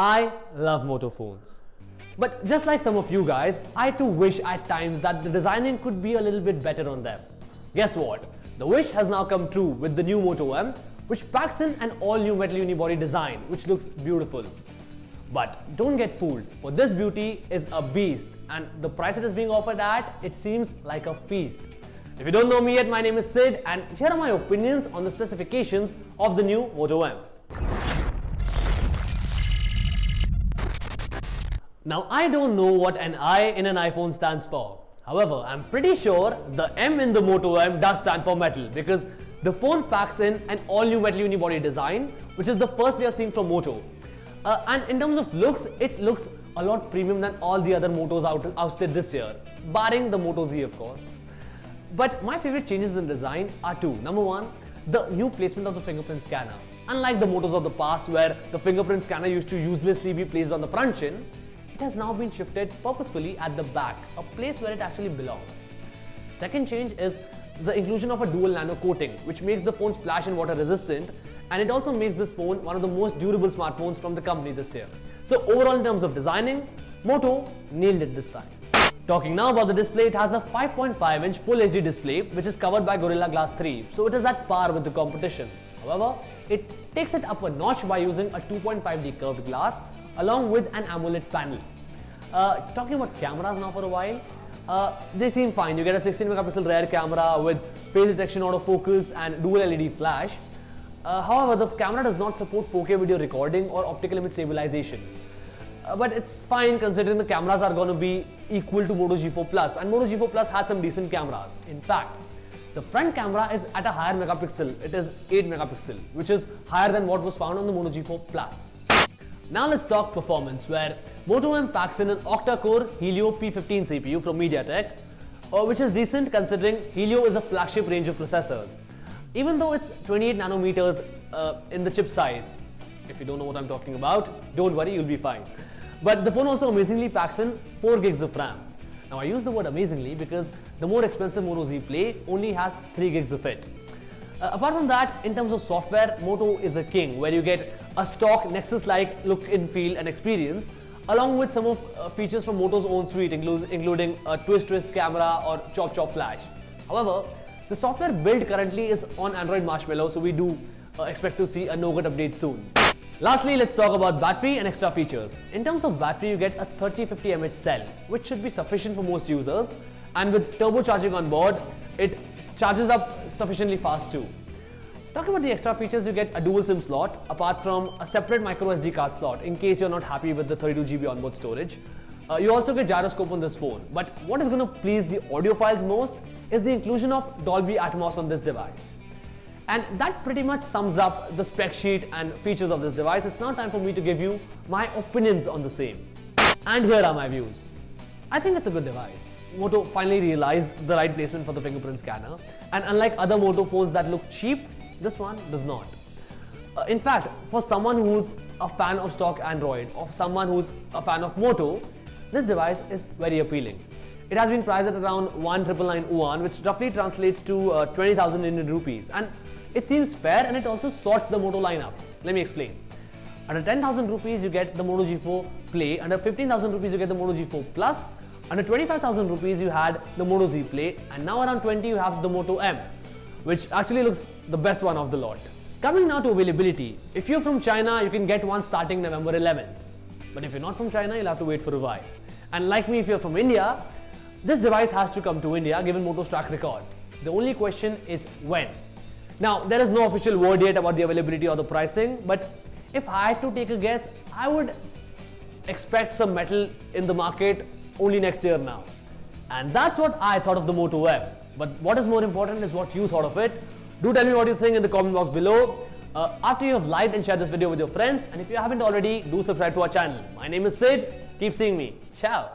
I love Moto phones. But just like some of you guys, I too wish at times that the designing could be a little bit better on them. Guess what? The wish has now come true with the new Moto M, which packs in an all-new metal unibody design, which looks beautiful. But don't get fooled, for this beauty is a beast, and the price it is being offered at, it seems like a feast. If you don't know me yet, my name is Sid, and here are my opinions on the specifications of the new Moto M. Now, I don't know what an I in an iPhone stands for. However, I'm pretty sure the M in the Moto M does stand for metal, because the phone packs in an all-new metal unibody design, which is the first we are seeing from Moto. And in terms of looks, it looks a lot premium than all the other Motos ousted this year, barring the Moto Z, of course. But my favorite changes in design are two. Number one, the new placement of the fingerprint scanner. Unlike the Motos of the past, where the fingerprint scanner used to uselessly be placed on the front chin, it has now been shifted purposefully at the back, a place where it actually belongs. Second change is the inclusion of a dual nano coating, which makes the phone splash and water resistant, and it also makes this phone one of the most durable smartphones from the company this year. So overall, in terms of designing, Moto nailed it this time. Talking now about the display, it has a 5.5-inch Full HD display, which is covered by Gorilla Glass 3, so it is at par with the competition. However, it takes it up a notch by using a 2.5D curved glass along with an AMOLED panel. Talking about cameras now for a while, they seem fine. You get a 16-megapixel rear camera with face detection, autofocus, and dual LED flash. However, the camera does not support 4K video recording or optical image stabilization. But it's fine considering the cameras are going to be equal to Moto G4 Plus, and Moto G4 Plus had some decent cameras. In fact, the front camera is at a higher megapixel. It is 8 megapixel, which is higher than what was found on the Moto G4 Plus. Now let's talk performance, where Moto M packs in an octa-core Helio P15 CPU from MediaTek, which is decent considering Helio is a flagship range of processors. Even though it's 28 nanometers in the chip size, if you don't know what I'm talking about, don't worry, you'll be fine. But the phone also amazingly packs in 4 gigs of RAM. Now I use the word amazingly because the more expensive Moto Z Play only has 3 gigs of it. Apart from that, in terms of software, Moto is a king, where you get a stock Nexus-like look and feel and experience, along with some of features from Moto's own suite, including a twist camera or chop flash. However, the software build currently is on Android Marshmallow, so we do expect to see a Nougat update soon. Lastly, let's talk about battery and extra features. In terms of battery, you get a 3050 mAh cell, which should be sufficient for most users, and with turbocharging on board, it charges up sufficiently fast too. Talking about the extra features, you get a dual SIM slot apart from a separate micro SD card slot in case you're not happy with the 32GB onboard storage. You also get gyroscope on this phone, but what is going to please the audiophiles most is the inclusion of Dolby Atmos on this device. And that pretty much sums up the spec sheet and features of this device. It's now time for me to give you my opinions on the same. And here are my views. I think it's a good device. Moto finally realized the right placement for the fingerprint scanner, and unlike other Moto phones that look cheap, this one does not. In fact, for someone who's a fan of stock Android or someone who's a fan of Moto, this device is very appealing. It has been priced at around 1,999 yuan, which roughly translates to 20,000 Indian rupees, and it seems fair, and it also sorts the Moto lineup. Let me explain. Under 10,000 rupees, you get the Moto G4 Play. Under 15,000 rupees, you get the Moto G4 Plus. Under 25,000 rupees, you had the Moto Z Play, and now around 20, you have the Moto M, which actually looks the best one of the lot. Coming now to availability. If you're from China, you can get one starting November 11th. But if you're not from China, you'll have to wait for a while. And like me, if you're from India, this device has to come to India given Moto's track record. The only question is when. Now, there is no official word yet about the availability or the pricing, but if I had to take a guess, I would expect some metal in the market only next year now. And that's what I thought of the Moto M. But what is more important is what you thought of it. Do tell me what you think in the comment box below. After you have liked and shared this video with your friends, and if you haven't already, do subscribe to our channel. My name is Sid. Keep seeing me. Ciao.